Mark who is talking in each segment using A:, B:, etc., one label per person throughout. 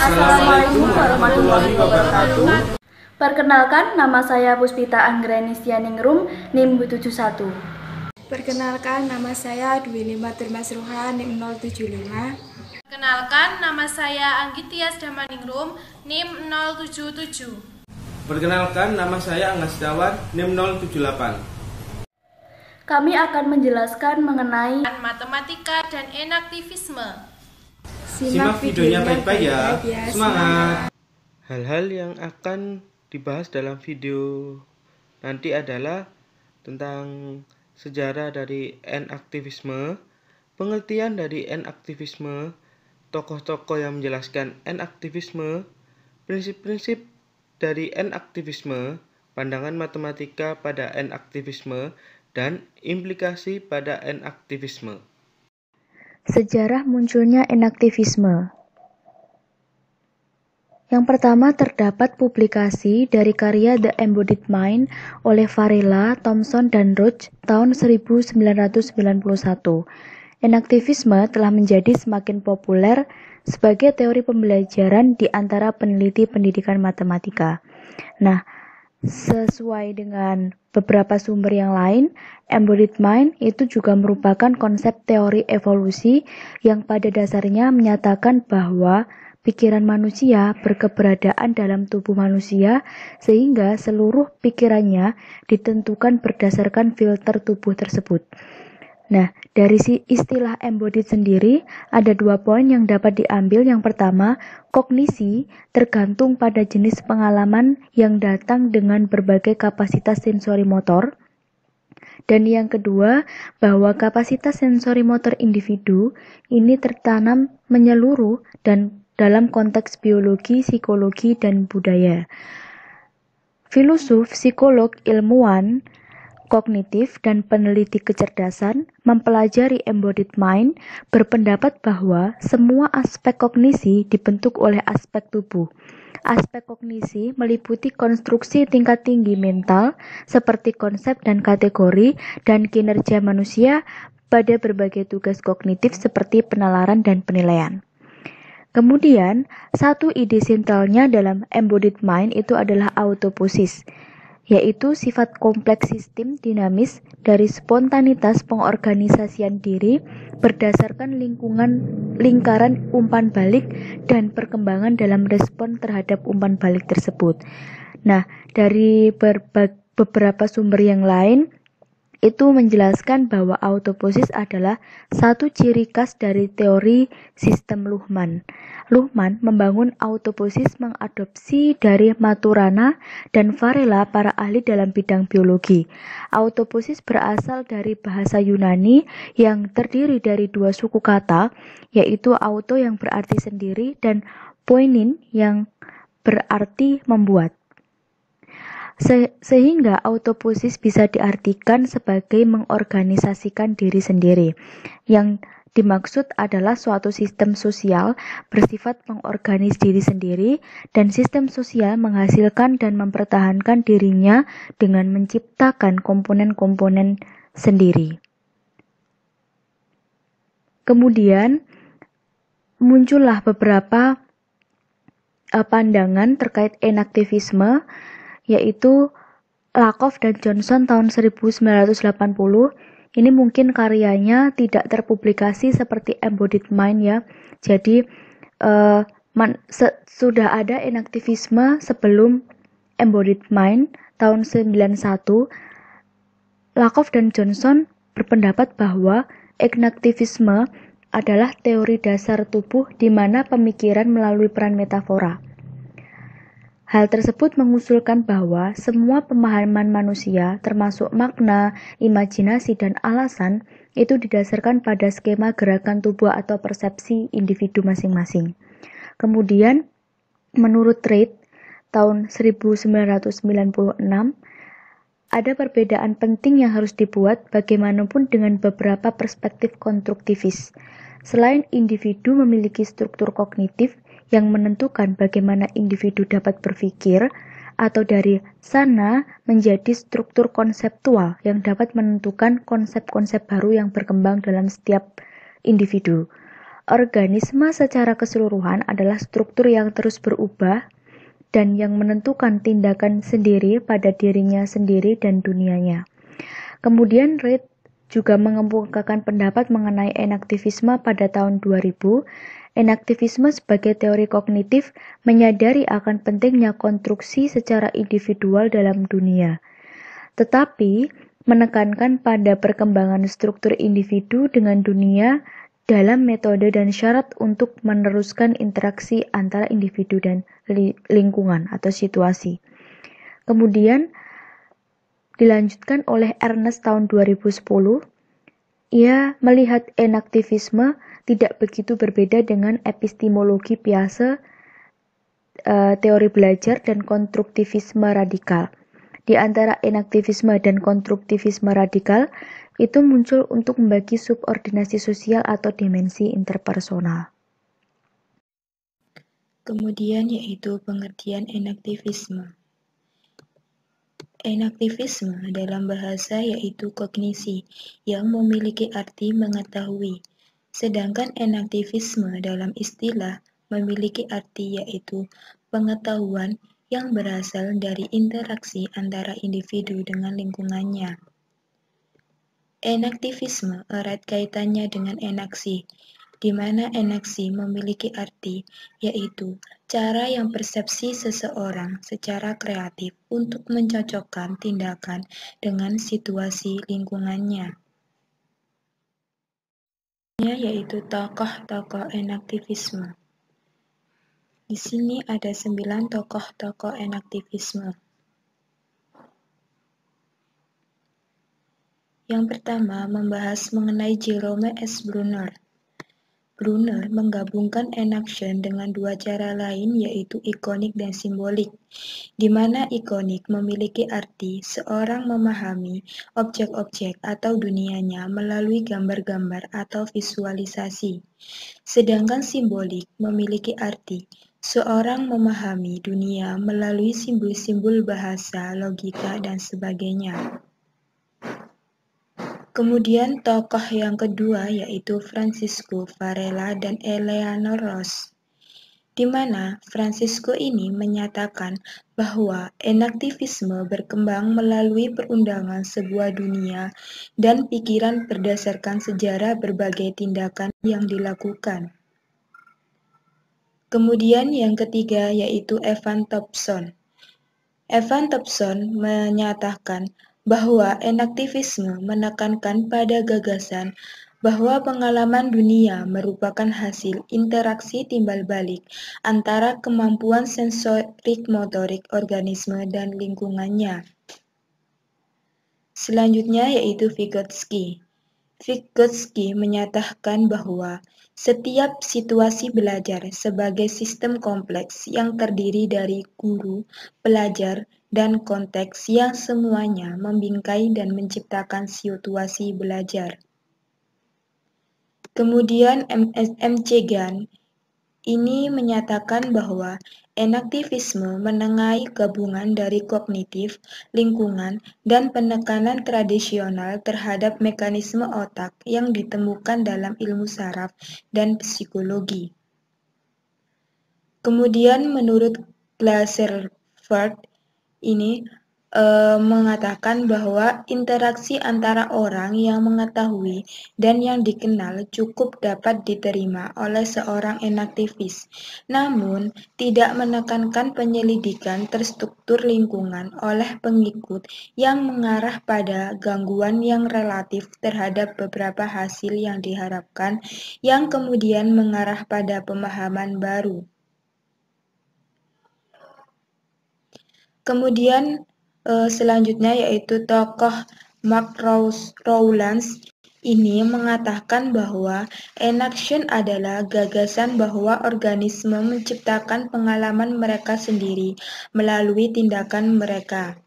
A: Assalamualaikum warahmatullahi wabarakatuh.
B: Perkenalkan, nama saya Puspita Anggranisyaningrum, NIM 71.
C: Perkenalkan, nama saya Dwi Limatur Masruha, NIM 075.
D: Perkenalkan, nama saya Anggitias Damaningrum, NIM 077.
A: Perkenalkan, nama saya Angga Setiawan, NIM 078.
B: Kami akan menjelaskan mengenai
D: matematika dan enaktivisme.
A: Simak videonya baik-baik ya. Semangat!
E: Hal-hal yang akan dibahas dalam video nanti adalah tentang sejarah dari enaktivisme, pengertian dari enaktivisme, tokoh-tokoh yang menjelaskan enaktivisme, prinsip-prinsip dari enaktivisme, pandangan matematika pada enaktivisme, dan implikasi pada enaktivisme.
B: sejarah munculnya enaktivisme. Yang pertama terdapat publikasi dari karya The Embodied Mind oleh Varela, Thompson, dan Roach tahun 1991. Enaktivisme telah menjadi semakin populer sebagai teori pembelajaran di antara peneliti pendidikan matematika. Nah, sesuai dengan beberapa sumber yang lain, Embodied Mind itu juga merupakan konsep teori evolusi yang pada dasarnya menyatakan bahwa pikiran manusia berkeberadaan dalam tubuh manusia sehingga seluruh pikirannya ditentukan berdasarkan filter tubuh tersebut. Nah, dari istilah embodied sendiri ada 2 poin yang dapat diambil. Yang pertama, kognisi tergantung pada jenis pengalaman yang datang dengan berbagai kapasitas sensori motor. Dan yang kedua, bahwa kapasitas sensori motor individu ini tertanam menyeluruh dan dalam konteks biologi, psikologi, dan budaya. Filosof, psikolog, ilmuwan kognitif, dan peneliti kecerdasan mempelajari embodied mind berpendapat bahwa semua aspek kognisi dibentuk oleh aspek tubuh. Aspek kognisi meliputi konstruksi tingkat tinggi mental seperti konsep dan kategori dan kinerja manusia pada berbagai tugas kognitif seperti penalaran dan penilaian. Kemudian, satu ide sentralnya dalam embodied mind itu adalah autoposis, yaitu sifat kompleks sistem dinamis dari spontanitas pengorganisasian diri berdasarkan lingkaran umpan balik dan perkembangan dalam respon terhadap umpan balik tersebut. Nah, dari beberapa sumber yang lain itu menjelaskan bahwa autoposis adalah satu ciri khas dari teori sistem Luhmann. Luhmann membangun autoposis mengadopsi dari Maturana dan Varela, para ahli dalam bidang biologi. Autoposis berasal dari bahasa Yunani yang terdiri dari 2 suku kata, yaitu auto yang berarti sendiri dan poiein yang berarti membuat. Sehingga autoposis bisa diartikan sebagai mengorganisasikan diri sendiri. Yang dimaksud adalah suatu sistem sosial bersifat mengorganis diri sendiri, dan sistem sosial menghasilkan dan mempertahankan dirinya dengan menciptakan komponen-komponen sendiri. Kemudian muncullah beberapa pandangan terkait enaktivisme, yaitu Lakoff dan Johnson tahun 1980. Ini mungkin karyanya tidak terpublikasi seperti Embodied Mind ya. Jadi sudah ada enaktivisme sebelum Embodied Mind tahun 91. Lakoff dan Johnson berpendapat bahwa enaktivisme adalah teori dasar tubuh di mana pemikiran melalui peran metafora. Hal tersebut mengusulkan bahwa semua pemahaman manusia, termasuk makna, imajinasi, dan alasan, itu didasarkan pada skema gerakan tubuh atau persepsi individu masing-masing. Kemudian, menurut Reid, tahun 1996, ada perbedaan penting yang harus dibuat bagaimanapun dengan beberapa perspektif konstruktivis. Selain individu memiliki struktur kognitif yang menentukan bagaimana individu dapat berpikir, atau dari sana menjadi struktur konseptual yang dapat menentukan konsep-konsep baru yang berkembang dalam setiap individu. Organisme secara keseluruhan adalah struktur yang terus berubah dan yang menentukan tindakan sendiri pada dirinya sendiri dan dunianya. Kemudian Reid juga mengemukakan pendapat mengenai enaktivisme pada tahun 2000. Enaktivisme sebagai teori kognitif menyadari akan pentingnya konstruksi secara individual dalam dunia, tetapi menekankan pada perkembangan struktur individu dengan dunia dalam metode dan syarat untuk meneruskan interaksi antara individu dan lingkungan atau situasi. Kemudian dilanjutkan oleh Ernest tahun 2010, ia melihat enaktivisme tidak begitu berbeda dengan epistemologi biasa, teori belajar, dan konstruktivisme radikal. Di antara enaktivisme dan konstruktivisme radikal, itu muncul untuk membagi subordinasi sosial atau dimensi interpersonal.
F: Kemudian yaitu pengertian enaktivisme. Enaktivisme dalam bahasa yaitu kognisi yang memiliki arti mengetahui, sedangkan enaktivisme dalam istilah memiliki arti yaitu pengetahuan yang berasal dari interaksi antara individu dengan lingkungannya. Enaktivisme erat kaitannya dengan enaksi, di mana enaksi memiliki arti, yaitu cara yang persepsi seseorang secara kreatif untuk mencocokkan tindakan dengan situasi lingkungannya. Yaitu tokoh-tokoh enaktivisme. Di sini ada 9 tokoh-tokoh enaktivisme. Yang pertama membahas mengenai Jerome S. Brunner. Brunner menggabungkan enaction dengan 2 cara lain yaitu ikonik dan simbolik, di mana ikonik memiliki arti seorang memahami objek-objek atau dunianya melalui gambar-gambar atau visualisasi, sedangkan simbolik memiliki arti seorang memahami dunia melalui simbol-simbol bahasa, logika, dan sebagainya. Kemudian tokoh yang kedua yaitu Francisco Varela dan Eleanor Roose, di mana Francisco ini menyatakan bahwa enaktivisme berkembang melalui perundangan sebuah dunia dan pikiran berdasarkan sejarah berbagai tindakan yang dilakukan. Kemudian yang ketiga yaitu Evan Thompson. Evan Thompson menyatakan bahwa enaktivisme menekankan pada gagasan bahwa pengalaman dunia merupakan hasil interaksi timbal balik antara kemampuan sensorik motorik organisme dan lingkungannya. Selanjutnya yaitu Vygotsky. Vygotsky menyatakan bahwa setiap situasi belajar sebagai sistem kompleks yang terdiri dari guru, pelajar, dan konteks yang semuanya membingkai dan menciptakan situasi belajar. Kemudian M.C. Gann ini menyatakan bahwa enaktivisme menengahi gabungan dari kognitif, lingkungan, dan penekanan tradisional terhadap mekanisme otak yang ditemukan dalam ilmu saraf dan psikologi. Kemudian menurut Glaserford ini mengatakan bahwa interaksi antara orang yang mengetahui dan yang dikenal cukup dapat diterima oleh seorang enaktivis, namun tidak menekankan penyelidikan terstruktur lingkungan oleh pengikut yang mengarah pada gangguan yang relatif terhadap beberapa hasil yang diharapkan, yang kemudian mengarah pada pemahaman baru. Kemudian selanjutnya yaitu tokoh Mark Rowlands ini mengatakan bahwa enaction adalah gagasan bahwa organisme menciptakan pengalaman mereka sendiri melalui tindakan mereka.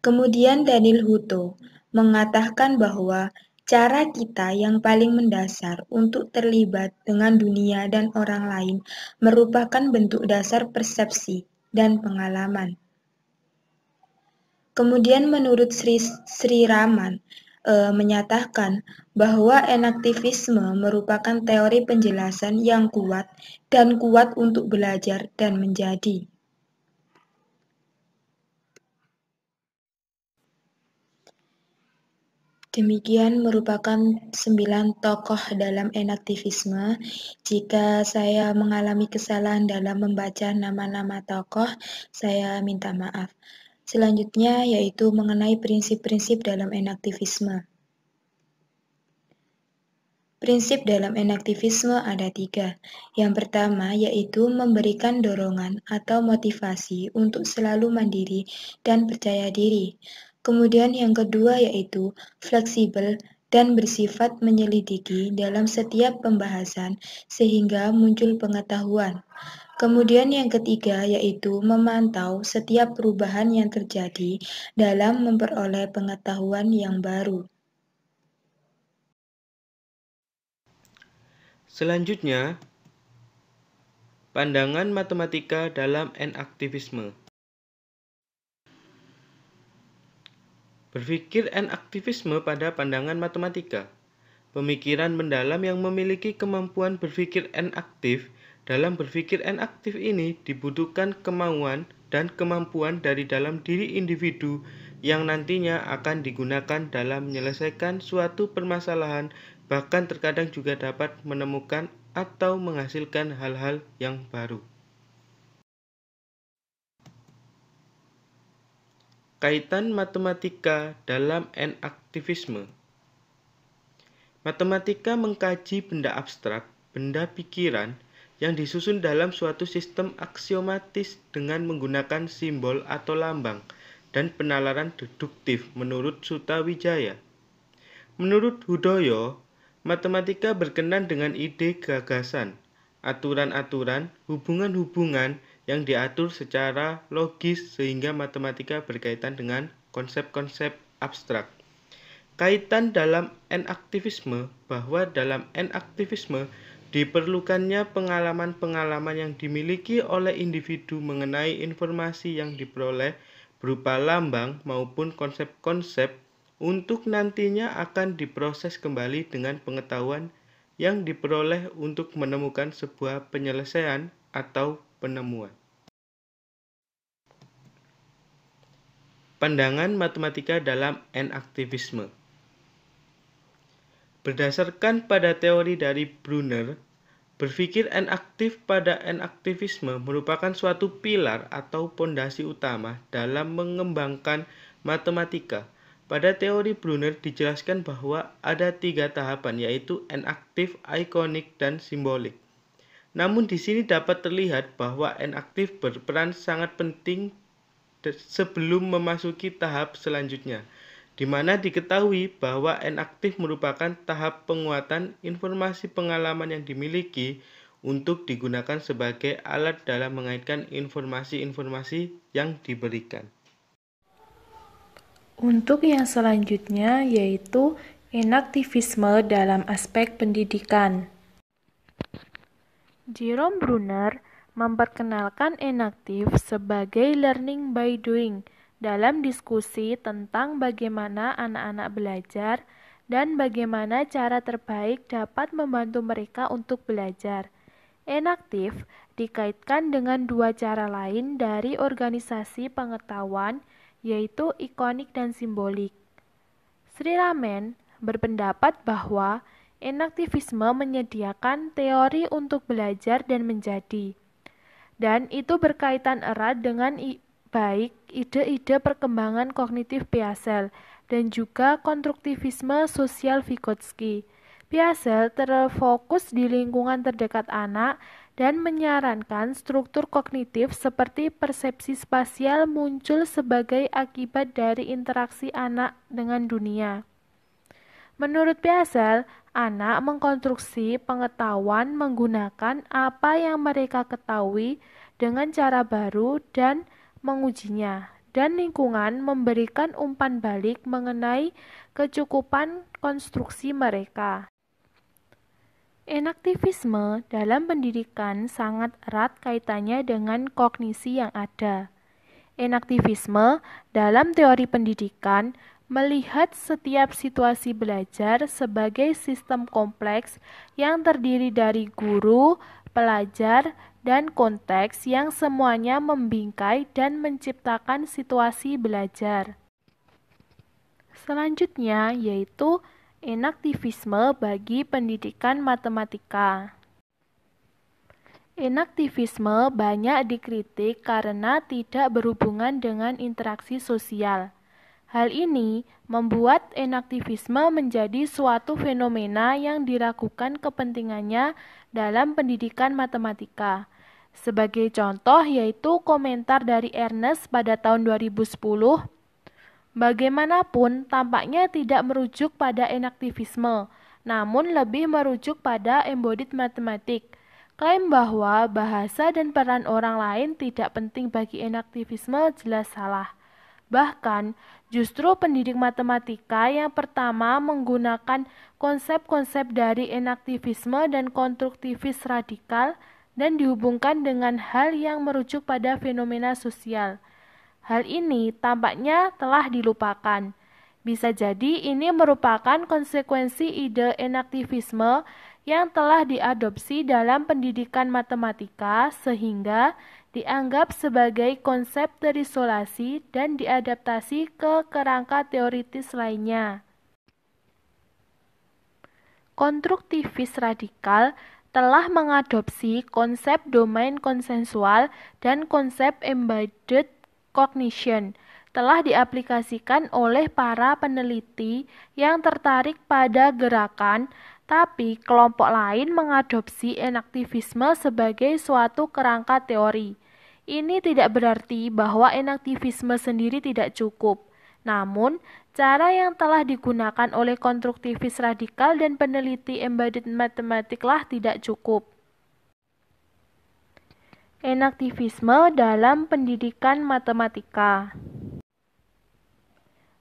F: Kemudian Daniel Hutto mengatakan bahwa cara kita yang paling mendasar untuk terlibat dengan dunia dan orang lain merupakan bentuk dasar persepsi dan pengalaman. Kemudian menurut Sri Raman, menyatakan bahwa enaktivisme merupakan teori penjelasan yang kuat dan kuat untuk belajar dan menjadi. Demikian merupakan 9 tokoh dalam enaktivisme. Jika saya mengalami kesalahan dalam membaca nama-nama tokoh, saya minta maaf. Selanjutnya yaitu mengenai prinsip-prinsip dalam enaktivisme. Prinsip dalam enaktivisme ada 3. Yang pertama yaitu memberikan dorongan atau motivasi untuk selalu mandiri dan percaya diri. Kemudian yang kedua yaitu fleksibel dan bersifat menyelidiki dalam setiap pembahasan sehingga muncul pengetahuan. Kemudian yang ketiga yaitu memantau setiap perubahan yang terjadi dalam memperoleh pengetahuan yang baru.
E: Selanjutnya, pandangan matematika dalam enaktivisme. Berpikir enaktivisme pada pandangan matematika. Pemikiran mendalam yang memiliki kemampuan berpikir enaktif. Dalam berpikir enaktif ini dibutuhkan kemauan dan kemampuan dari dalam diri individu yang nantinya akan digunakan dalam menyelesaikan suatu permasalahan, bahkan terkadang juga dapat menemukan atau menghasilkan hal-hal yang baru. Kaitan matematika dalam enaktivisme. Matematika mengkaji benda abstrak, benda pikiran, yang disusun dalam suatu sistem aksiomatis dengan menggunakan simbol atau lambang, dan penalaran deduktif menurut Sutawijaya. Menurut Hudoyo, matematika berkenan dengan ide gagasan, aturan-aturan, hubungan-hubungan yang diatur secara logis sehingga matematika berkaitan dengan konsep-konsep abstrak. Kaitan dalam enaktivisme bahwa dalam enaktivisme diperlukannya pengalaman-pengalaman yang dimiliki oleh individu mengenai informasi yang diperoleh berupa lambang maupun konsep-konsep untuk nantinya akan diproses kembali dengan pengetahuan yang diperoleh untuk menemukan sebuah penyelesaian atau penemuan. Pandangan matematika dalam enaktivisme. Berdasarkan pada teori dari Brunner, berpikir enaktif pada enaktivisme merupakan suatu pilar atau pondasi utama dalam mengembangkan matematika. Pada teori Brunner dijelaskan bahwa ada 3 tahapan, yaitu enaktif, ikonik, dan simbolik. Namun di sini dapat terlihat bahwa enaktif berperan sangat penting sebelum memasuki tahap selanjutnya, di mana diketahui bahwa enaktif merupakan tahap penguatan informasi pengalaman yang dimiliki untuk digunakan sebagai alat dalam mengaitkan informasi-informasi yang diberikan.
G: Untuk yang selanjutnya yaitu enaktivisme dalam aspek pendidikan. Jerome Brunner memperkenalkan enaktif sebagai learning by doing dalam diskusi tentang bagaimana anak-anak belajar dan bagaimana cara terbaik dapat membantu mereka untuk belajar. Enaktif dikaitkan dengan 2 cara lain dari organisasi pengetahuan, yaitu ikonik dan simbolik. Sri Raman berpendapat bahwa enaktivisme menyediakan teori untuk belajar dan menjadi, dan itu berkaitan erat dengan baik ide-ide perkembangan kognitif Piaget dan juga konstruktivisme sosial Vygotsky. Piaget terfokus di lingkungan terdekat anak dan menyarankan struktur kognitif seperti persepsi spasial muncul sebagai akibat dari interaksi anak dengan dunia. Menurut Piaget, anak mengkonstruksi pengetahuan menggunakan apa yang mereka ketahui dengan cara baru dan mengujinya, dan lingkungan memberikan umpan balik mengenai kecukupan konstruksi mereka. Enaktivisme dalam pendidikan sangat erat kaitannya dengan kognisi yang ada. Enaktivisme dalam teori pendidikan melihat setiap situasi belajar sebagai sistem kompleks yang terdiri dari guru, pelajar, dan konteks yang semuanya membingkai dan menciptakan situasi belajar. Selanjutnya yaitu enaktivisme bagi pendidikan matematika. Enaktivisme banyak dikritik karena tidak berhubungan dengan interaksi sosial. Hal ini membuat enaktivisme menjadi suatu fenomena yang diragukan kepentingannya dalam pendidikan matematika. Sebagai contoh yaitu komentar dari Ernest pada tahun 2010, bagaimanapun tampaknya tidak merujuk pada enaktivisme, namun lebih merujuk pada embodied matematik. Klaim bahwa bahasa dan peran orang lain tidak penting bagi enaktivisme jelas salah. Bahkan, justru pendidik matematika yang pertama menggunakan konsep-konsep dari enaktivisme dan konstruktivis radikal dan dihubungkan dengan hal yang merujuk pada fenomena sosial. Hal ini tampaknya telah dilupakan. Bisa jadi ini merupakan konsekuensi ide enaktivisme yang telah diadopsi dalam pendidikan matematika sehingga dianggap sebagai konsep terisolasi dan diadaptasi ke kerangka teoritis lainnya. Konstruktivis radikal telah mengadopsi konsep domain konsensual dan konsep embedded cognition telah diaplikasikan oleh para peneliti yang tertarik pada gerakan, tapi kelompok lain mengadopsi enaktivisme sebagai suatu kerangka teori. Ini tidak berarti bahwa enaktivisme sendiri tidak cukup. Namun, cara yang telah digunakan oleh konstruktivis radikal dan peneliti embedded matematiklah tidak cukup. Enaktivisme dalam pendidikan matematika.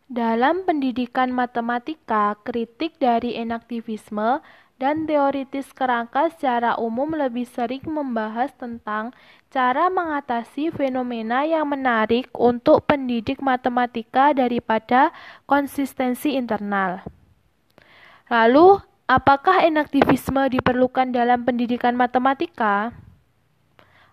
G: Dalam pendidikan matematika, kritik dari enaktivisme dan teoritis kerangka secara umum lebih sering membahas tentang cara mengatasi fenomena yang menarik untuk pendidik matematika daripada konsistensi internal. Lalu, apakah enaktivisme diperlukan dalam pendidikan matematika?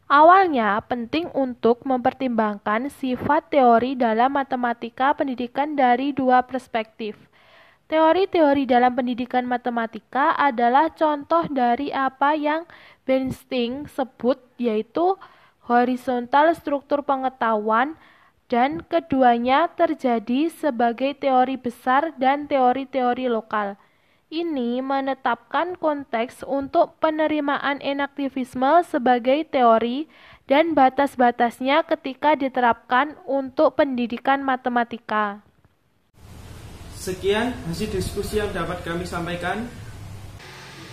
G: Awalnya, penting untuk mempertimbangkan sifat teori dalam matematika pendidikan dari dua perspektif. Teori-teori dalam pendidikan matematika adalah contoh dari apa yang Bernstein sebut yaitu horizontal struktur pengetahuan, dan keduanya terjadi sebagai teori besar dan teori-teori lokal. Ini menetapkan konteks untuk penerimaan enaktivisme sebagai teori dan batas-batasnya ketika diterapkan untuk pendidikan matematika.
A: Sekian hasil diskusi yang dapat kami sampaikan.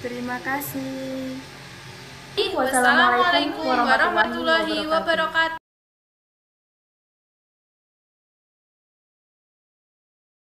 C: Terima kasih.
D: Wassalamualaikum warahmatullahi wabarakatuh.